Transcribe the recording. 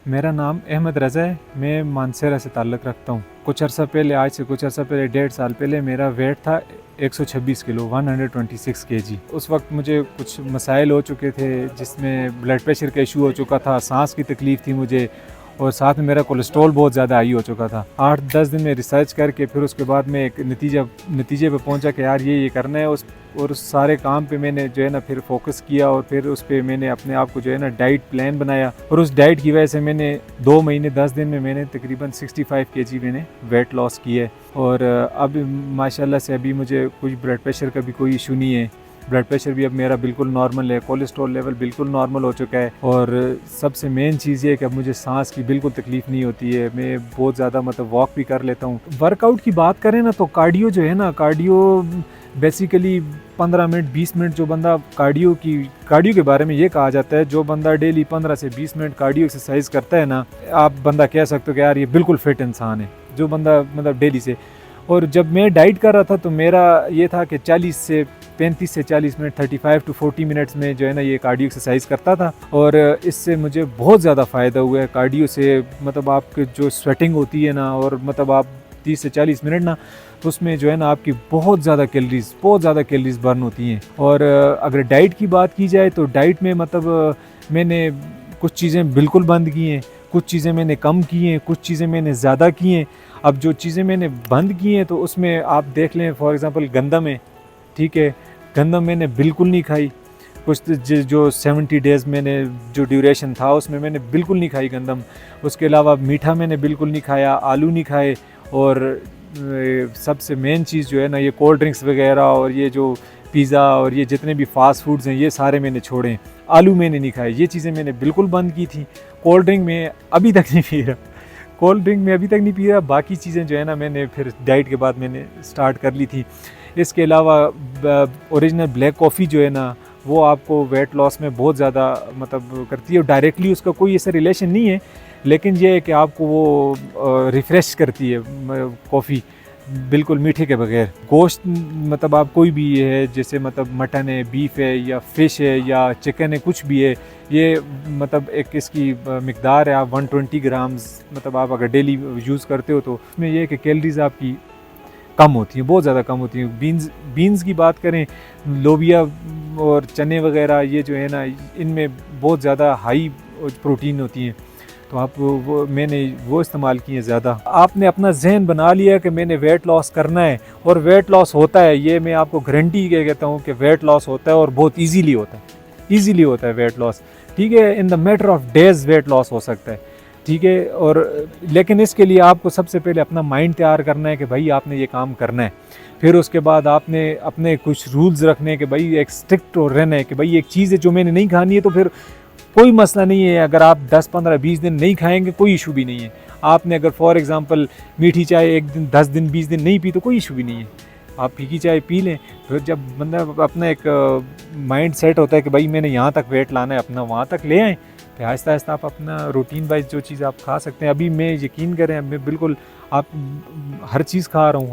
मेरा नाम अहमद रज़ा है। मैं मानसरा से ताल्लुक़ रखता हूँ। कुछ अर्सा पहले, आज से कुछ अर्सा पहले, 1.5 साल पहले मेरा वेट था 126 किलो, 126 केजी। उस वक्त मुझे कुछ मसाइल हो चुके थे, जिसमें ब्लड प्रेशर का इशू हो चुका था, सांस की तकलीफ़ थी मुझे, और साथ में मेरा कोलेस्ट्रॉल बहुत ज़्यादा हाई हो चुका था। 8-10 दिन में रिसर्च करके फिर उसके बाद मैं एक नतीजे पे पहुंचा कि यार ये करना है। उस सारे काम पे मैंने जो है ना फिर फोकस किया, और फिर उस पर मैंने अपने आप को जो है ना डाइट प्लान बनाया, और उस डाइट की वजह से मैंने 2 महीने 10 दिन में मैंने तकरीबन 65 केजी मैंने वेट लॉस किया है। और अब माशाल्लाह से अभी मुझे कुछ ब्लड प्रेशर का भी कोई इशू नहीं है। ब्लड प्रेशर भी अब मेरा बिल्कुल नॉर्मल है, कोलेस्ट्रॉल लेवल बिल्कुल नॉर्मल हो चुका है, और सबसे मेन चीज़ ये है कि अब मुझे सांस की बिल्कुल तकलीफ़ नहीं होती है। मैं बहुत ज़्यादा मतलब वॉक भी कर लेता हूँ। वर्कआउट की बात करें ना, तो कार्डियो जो है ना, कार्डियो बेसिकली 15 मिनट 20 मिनट, जो बंदा कार्डियो के बारे में ये कहा जाता है, जो बंदा डेली 15 से 20 मिनट कार्डियो एक्सरसाइज करता है ना, आप बंदा कह सकते हो कि यार ये बिल्कुल फिट इंसान है, जो बंदा मतलब डेली से। और जब मैं डाइट कर रहा था तो मेरा ये था कि 35 से 40 मिनट, 35 to 40 मिनट्स में जो है ना ये कार्डियो एक्सरसाइज करता था, और इससे मुझे बहुत ज़्यादा फ़ायदा हुआ है। कार्डियो से मतलब आपके जो स्वेटिंग होती है ना, और मतलब आप 30 से 40 मिनट ना, तो उसमें जो है ना आपकी बहुत ज़्यादा कैलोरीज बर्न होती हैं। और अगर डाइट की बात की जाए तो डाइट में मतलब मैंने कुछ चीज़ें बिल्कुल बंद की हैं, कुछ चीज़ें मैंने कम की हैं, कुछ चीज़ें मैंने ज़्यादा की हैं। अब जो चीज़ें मैंने बंद की हैं तो उसमें आप देख लें, फॉर एग्ज़ाम्पल गंदम है, ठीक है, गंदम मैंने बिल्कुल नहीं खाई। कुछ जो 70 डेज़ मैंने जो ड्यूरेशन था उसमें मैंने बिल्कुल नहीं खाई गंदम। उसके अलावा मीठा मैंने बिल्कुल नहीं खाया, आलू नहीं खाए, और सबसे मेन चीज़ जो है ना, ये कोल्ड ड्रिंक्स वगैरह और ये जो पिज़्ज़ा और ये जितने भी फास्ट फूड्स हैं, ये सारे मैंने छोड़े हैं। आलू मैंने नहीं खाए, ये चीज़ें मैंने बिल्कुल बंद की थी। कोल्ड ड्रिंक में अभी तक नहीं पी रहा। बाकी चीज़ें जो है ना मैंने फिर डाइट के बाद मैंने स्टार्ट कर ली थी। इसके अलावा ओरिजिनल ब्लैक कॉफ़ी जो है ना, वो आपको वेट लॉस में बहुत ज़्यादा मतलब करती है। डायरेक्टली उसका कोई ऐसा रिलेशन नहीं है, लेकिन ये है कि आपको वो रिफ़्रेश करती है कॉफ़ी, बिल्कुल मीठे के बगैर। गोश्त मतलब आप कोई भी है, जैसे मतलब मटन है, बीफ है, या फ़िश है, या चिकन है, कुछ भी है, ये मतलब एक इसकी मिक़दार है, आप 120 ग्राम्स मतलब आप अगर डेली यूज़ करते हो तो इसमें यह है कि कैलोरीज़ आपकी कम होती हैं, बहुत ज़्यादा कम होती हैं। बीन्स की बात करें, लोबिया और चने वगैरह, ये जो है ना इनमें बहुत ज़्यादा हाई प्रोटीन होती हैं, तो आप मैंने वो इस्तेमाल किए ज़्यादा। आपने अपना जहन बना लिया कि मैंने वेट लॉस करना है, और वेट लॉस होता है, ये मैं आपको गारंटी कहता हूँ कि वेट लॉस होता है, और बहुत ईजीली होता है वेट लॉस, ठीक है। In the matter of days weight loss हो सकता है, ठीक है। और लेकिन इसके लिए आपको सबसे पहले अपना माइंड तैयार करना है कि भाई आपने ये काम करना है। फिर उसके बाद आपने अपने कुछ रूल्स रखने हैं कि भाई एक स्ट्रिक्ट और रहना है कि भाई एक चीज़ है जो मैंने नहीं खानी है, तो फिर कोई मसला नहीं है। अगर आप 10, 15, 20 दिन नहीं खाएंगे, कोई इशू भी नहीं है। आपने अगर फॉर एग्ज़ाम्पल मीठी चाय एक दिन, 10 दिन, 20 दिन नहीं पी, तो कोई इशू भी नहीं है, आप फीकी चाय पी लें। फिर जब बंदा अपना एक माइंड सेट होता है कि भाई मैंने यहाँ तक वेट लाना है, अपना वहाँ तक ले आएँ, फिर आहिस्ता आहिस्ता आप अपना रूटीन वाइज जो चीज़ आप खा सकते हैं। अभी मैं यकीन करें, मैं बिल्कुल आप हर चीज़ खा रहा हूँ।